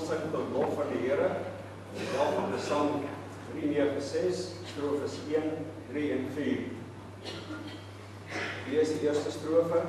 sing tot lof van die Here. Die tel van Psalm 396, strofes 1, 3 en 4. Hier is die eerste strofe.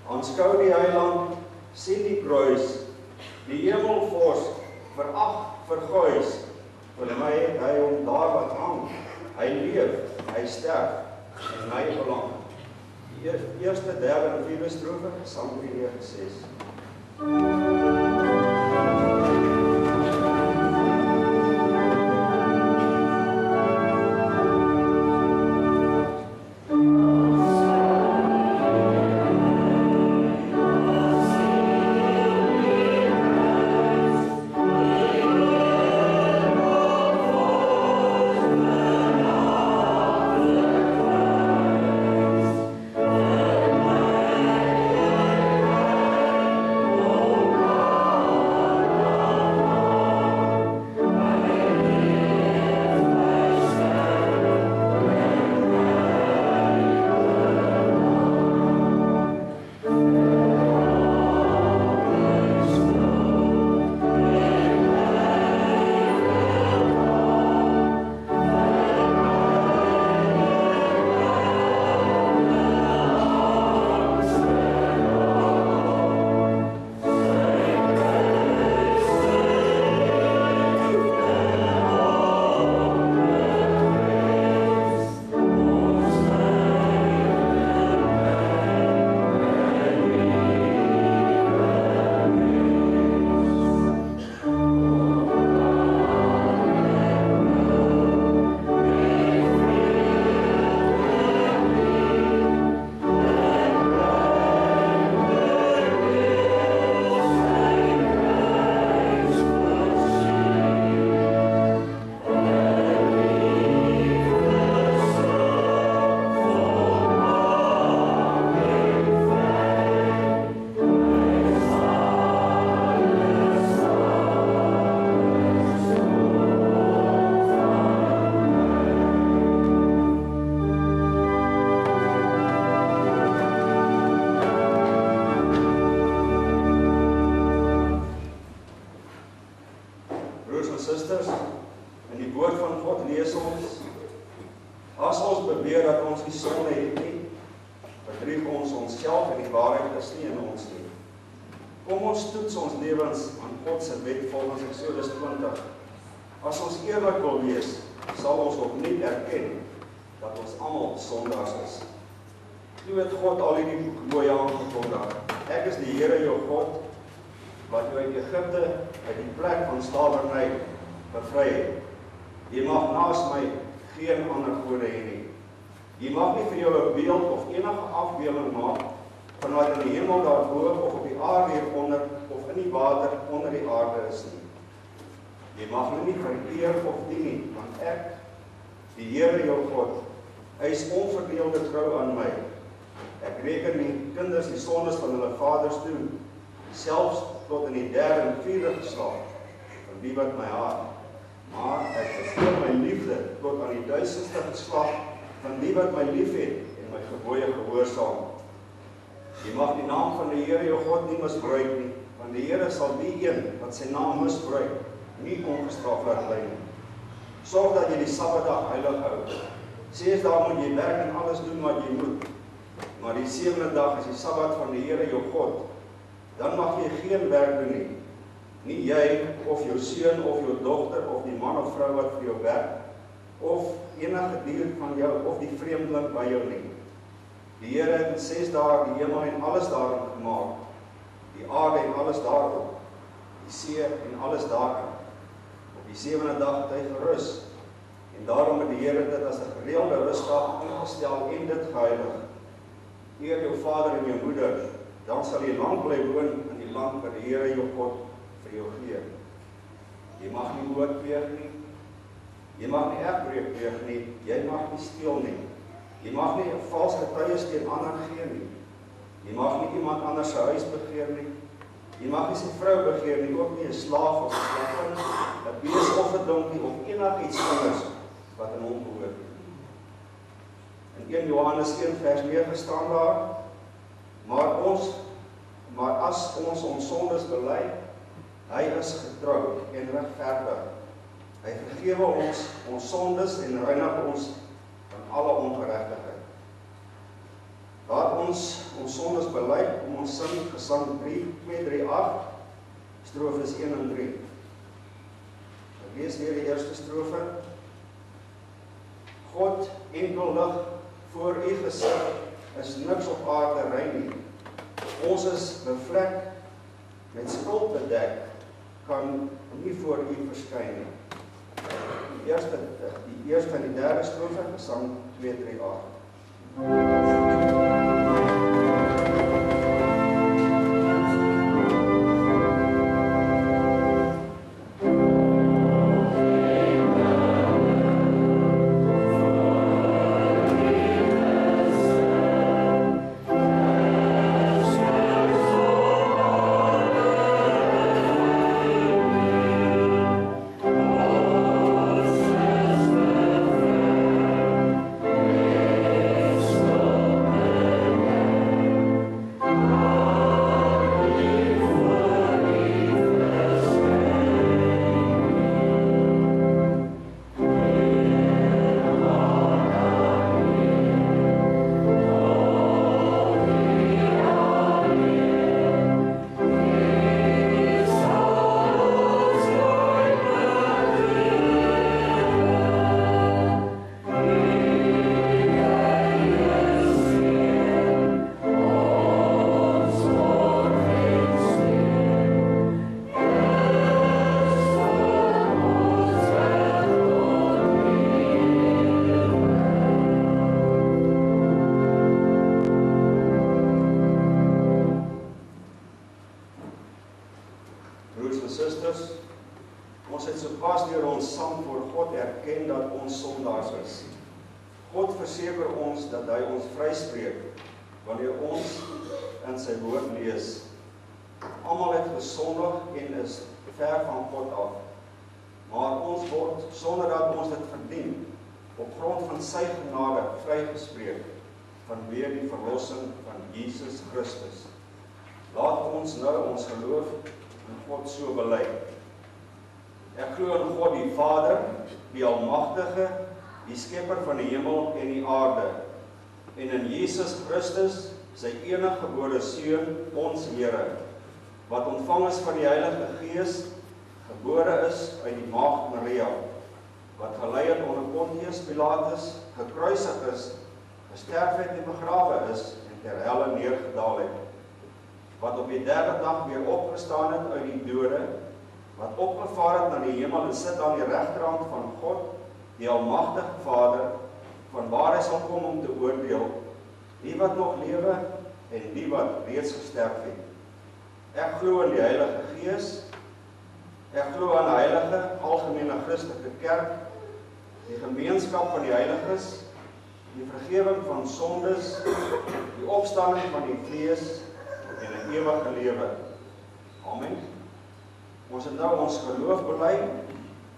Aanskou die heiland, sien die kruis, die hemelvors verag, verguis. Vir my het hy om daar wat hang. Hy leef, hy sterf, en my belang. Die eerste, derde en vierde strofe, Psalm 396. As ons eerlik wil wees, sal ons opnuut erken dat ons almal sondaars is. Toe het God al hierdie mooi aangekondig. Ek is die Here jou God, wat jou uit Egipte, uit die plek van slawerny bevry het. Jy mag naas my geen ander gode hê nie. Jy mag nie vir jou 'n beeld of enige afbeelding maak van wat in die hemel daarbo of op die aarde hieronder of in die water onder die aarde is nie. Jy mag my nie vereer of dien nie, want ek, die Here jou God, hy is onverdeelde trou aan my. Ek reken die kinders die sondes van hulle vaders toe, selfs tot in die derde en vierde geslag, van die wat my haat. Maar ek beveel my liefde tot aan die 1000ste geslag, van die wat my lief het en my gebooie gehoorsaam. Jy mag die naam van die Here jou God nie misbruik nie, want die Here sal die een wat sy naam misbruik, nie ongestraf laat bly nie. Sorg dat jy die Sabbatdag heilig hou. 6 dae moet jy werk en alles doen wat jy moet. Maar die 7de dag is die Sabbat van die Here jou God. Dan mag jy geen werk doen nie. Nie jy of jou seun of jou dogter of die man of vrou wat vir jou werk, of enige dier van jou of die vreemdeling by jou nie. Die Here het in 6 dae die hemel en alles daarin gemaak, die aarde en alles daarop, die see en alles daarin. Op die 7de dag het hy gerus, en daarom het die Here dit as 'n gereelde rustdag ingestel en dit geheilig. Eer jou vader en jou moeder, dan sal jy lank bly woon in die land wat die Here jou God vir jou gee. Jy mag nie moord pleeg nie, jy mag nie egbreek pleeg nie, jy mag nie steel nie, jy mag nie 'n vals getuies teen ander gee nie, jy mag nie iemand anders se huis begeer nie, jy mag nie sy vrou begeer nie, ook nie 'n slaaf of 'n slavin, 'n bees of 'n donkie of enigiets anders wat aan hom behoort. In 1 Johannes 1 vers 9 staan daar, maar as ons sondes bely, Hy is getrou en regverdig. Hy vergewe ons sondes en reinig ons van alle ongeregtigheid. Laat ons sondes bely om ons sin Gesang 238, strofes 1 en 3. Ek lees weer die eerste strofe. God enkellig voor u gesig is niks op aarde rein nie. Ons is bevlek met skuld bedek, kan nie voor u verskyn nie. Die eerste en die derde strofe, Gesang 238. Broers en susters, ons het sopas deur ons sang voor God erken dat ons sondaars is. God verseker ons dat hy ons vryspreek wanneer ons in sy woord lees. Almal het gesondig en is ver van God af. Maar ons word, sonder dat ons dit verdien, op grond van sy genade vrygespreek vanweë die verlossing van Jesus Christus. Laat ons nou ons geloof in God so bely. Ek glo in God die Vader, die Almagtige, die Skepper van die hemel en die aarde, en in Jesus Christus, sy eniggebore Seun, ons Here, wat ontvang is van die Heilige Gees, gebore is uit die Maagd Maria, wat gelei het onder Pontius Pilatus, gekruisig is, gesterf het en begrawe is, en ter helle neergedaal het, wat op die derde dag weer opgestaan het uit die dode, wat opgevaar het na die hemel en sit aan die regterhand van God, die Almagtige Vader, van waar hy sal kom om te oordeel, die wat nog lewe en die wat reeds gesterf het. Ek glo in die Heilige Gees, ek glo aan 'n heilige, algemene Christelike kerk, die gemeenskap van die heiliges, die vergifnis van sondes, die opstanding van die vlees en 'n ewige lewe. Amen. Ons het nou ons geloof bely,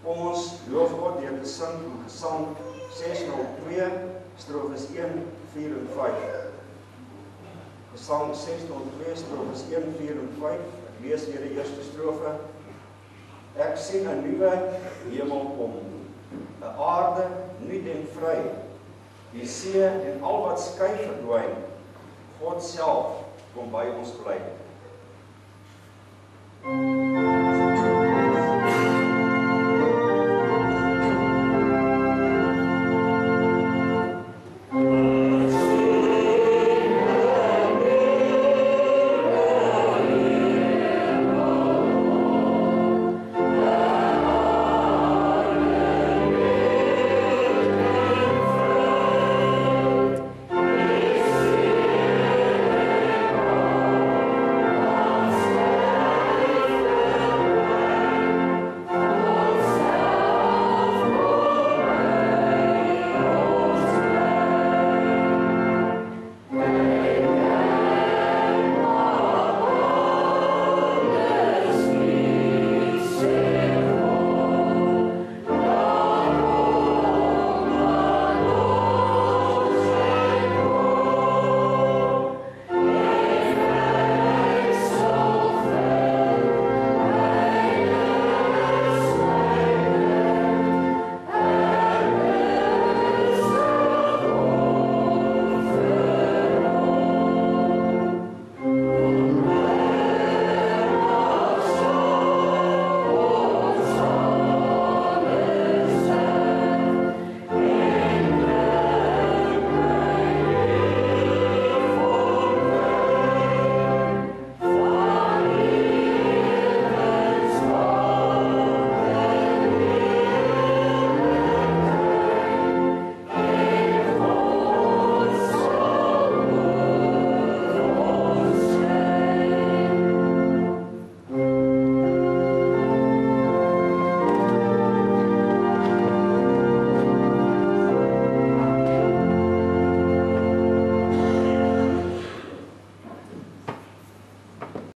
om ons loof God deur te sing in Gesang 602, strofes 1, 4 en 5. Gesang 602, strofes 1, 4 en 5. Ek lees weer die eerste strofe. Ek sien 'n nuwe hemel kom, 'n aarde nuut en vry, die see en al wat skei verdwyn. God self kom by ons bly.